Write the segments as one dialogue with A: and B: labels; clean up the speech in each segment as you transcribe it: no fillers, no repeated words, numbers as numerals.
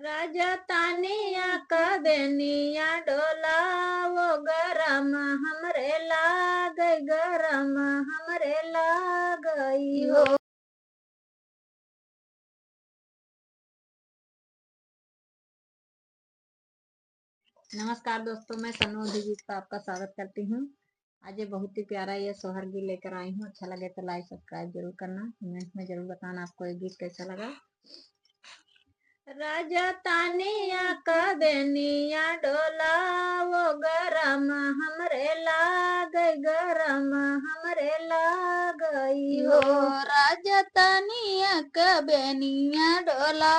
A: राजा तानिया का बेनिया डोला वो गरम हमरे लाग गरम हमरे लाग हो। नमस्कार दोस्तों, मैं सनू दीदी का आपका स्वागत करती हूँ। आज ये बहुत ही प्यारा ये सोहर गीत लेकर आई हूँ। अच्छा लगे तो लाइक सब्सक्राइब जरूर करना, कमेंट में जरूर बताना आपको ये गीत कैसा लगा। राजा तानिया का बेनिया डोला वो गरम हमरे लाग गरम हमरे लाग हो।
B: राजा तानिया का बेनिया डोला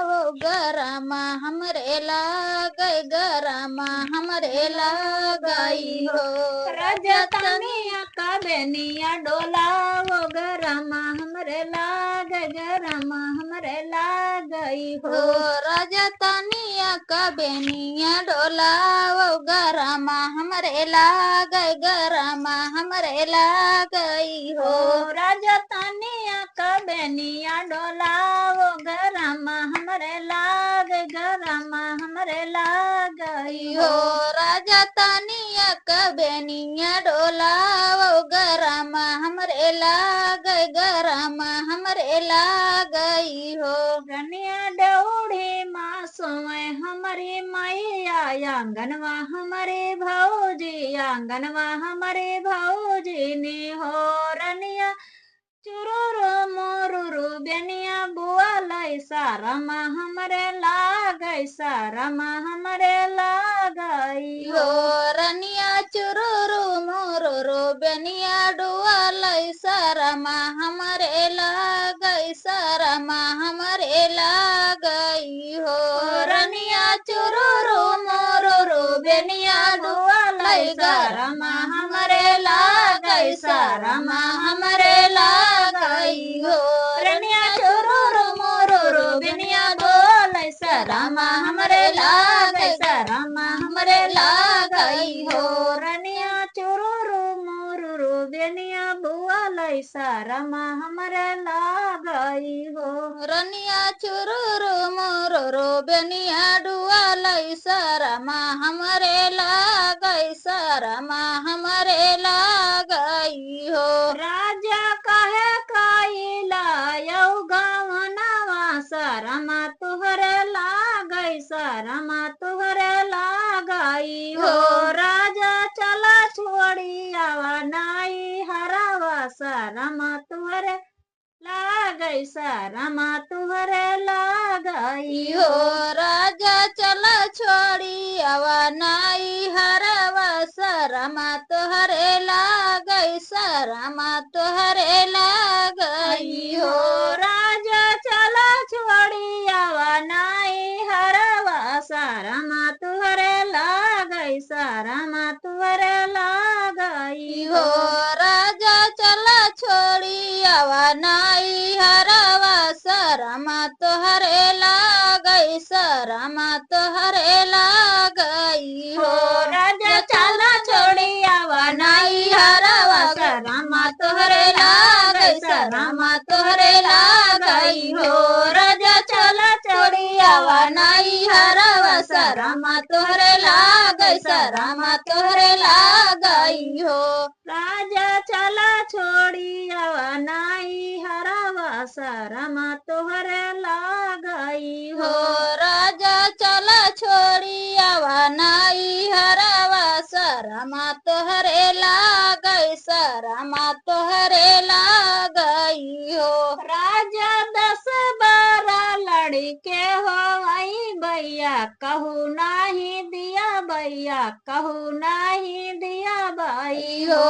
B: वो गरम हमरे लाग गरम हमरे लागई हो।
A: राजा तानिया का बेनिया डोला वो गरम हमरे लाग गरम हमरे लागई हो।
B: राजा तानिया का बेनिया डोला वो गरम हमरे लाग गरम हमरे लागई हो।
A: राजा तानिया का बेनिया डोला वो गरम हमरे लाग गरम हमरे लागई हो।
B: राजा तानिया का बेनिया डोला वो गरम हमरे लाग गरम हमरे लागई हो।
A: रनिया डौड़ी माँ सोए हमारी मैया आंगनवा हमारे भौजी आंगनवा हमारे भौजी ने हो। रनिया चुरुरु मोरुरु बेनिया बुआ लाई सारमा हमरे लागई सारमा हमरे लागई
B: हो। रनिया चुरुरु मोरुरु बेनिया डुआ लाई सारमा हमरे लागई सारमा हमरे लागई हो। रनिया चुरुरु मोरुरु बेनिया डुआ लाई सारमा हमरे लागई सारमा हमरे लागई हो।
A: रनिया चुरुरु मोरुरु बेनिया बोलै सारमा हमरे लागई सारमा हमरे लागई हो। रनिया चुरुरु मोरुरु बेनिया बुआ लाई सारमा हमरे लागई हो।
B: रनिया चुरुरु मोरुरु बेनिया डुआ लाई सारमा हमरे लागई सारमा हमरे लागई हो।
A: राजा कहे काइला यौ गवनवा सारमा तुहरे लागई सारमा तुहरे लागई हो। राजा चला छोड़ी आवा नाई हरावा सारमा तुहरे लागई सारमा तुहरे लागई
B: हो। राजा चला छोड़ी आवा नाई हरवा सारमा तोहरे लागई सारमा तोहरे लागई हो।
A: राजा चला छोड़ी आवा नाई हरवा सारमा तुहरे लागई सारमा तुहरे लागई
B: हो। राजा चला छोड़ी आवा नाई हरवा सारमा तोहरे लागई सारमा तोहरे लागई हो।
A: राजा चला छोड़ी आवा नाई हरवा सारमा तुहरे लागई सारमा तुहरे लागई हो। राजा चला छोड़ी आवा नाई हरवा सारमा तुहरे लागई सारमा तुहरे लागई हो। राजा चला छोड़ी आवा नाई हरवा सारमा तुहरे लागई
B: हो।
A: हो।
B: राजा चला छोड़ी आवा नाई हरवा सारमा तोहरे लागई सारमा तोहरे लागई हो।
A: राजा 10-12 लड़के हो आई भैया कहू नहीं दिया भैया कहू नहीं दिया भाई
B: हो।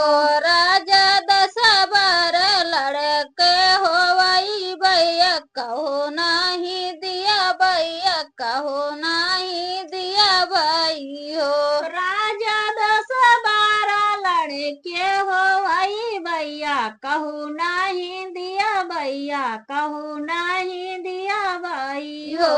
B: राजा 10-12 लड़के हो वही भैया कहो नहीं दिया भैया कहो नहीं दिया भाई हो।
A: राजा 10-12 लड़के हो आई भैया कहू नहीं दिया भैया कहू नहीं दिया भाई
B: हो।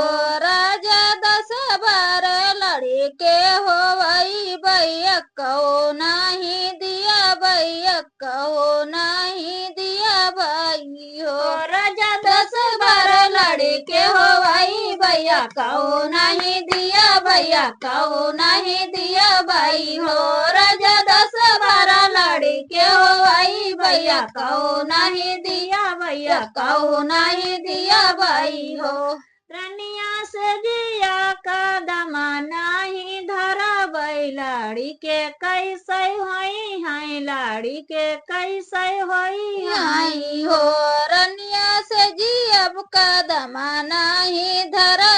B: राजा 10-12 लड़के हो वही भैया कहो नहीं दिया भैया कहो नहीं दिया भाई हो।
A: राजा 10-12
B: लड़के होवई भैया कहो नहीं दिया भैया कहो नहीं दिया भाई हो राजा 10-12 लड़के होवई भैया कहो नहीं दिया भैया कहो नहीं दिया भाई हो
A: रनिया से जिया का दमाना ही धरा लाड़ी के कैसे होई है लाड़ी के कैसे होई
B: आई हो रनिया से जियब का दमाना ही धरा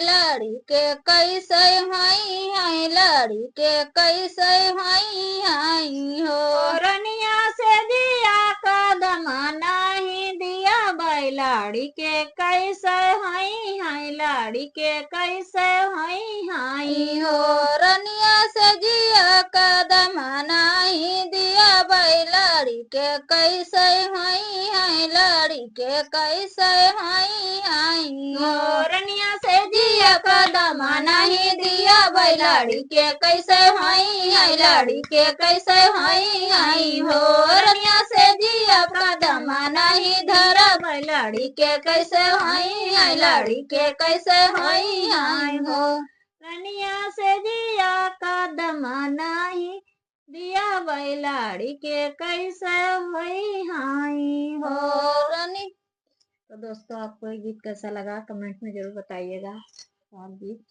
B: लड़ी के कैसे होई है लड़ी के कैसे होई आई हो
A: रनिया से जिया का दमाना ही दिया लाड़ी के कैसे होई है लाड़ी के कैसे होई
B: आई हो रनिया से जिया का दमाना ही दिया लड़ी के कैसे होई है लड़ी के कैसे होई आई हो
A: रनिया से जिया का दमाना ही दिया
B: लड़ी के कैसे होई है लड़ी के कैसे होई आई हो रनिया से जिया का दमाना ही धरा लड़ी के कैसे होई है लड़ी के कैसे होई आई हो
A: रनिया से जिया का दमाना ही दिया लाड़ी के कैसे होई हाई हो
B: रानी।
A: तो दोस्तों आपको ये गीत कैसा लगा कमेंट में जरूर बताइएगा। और गीत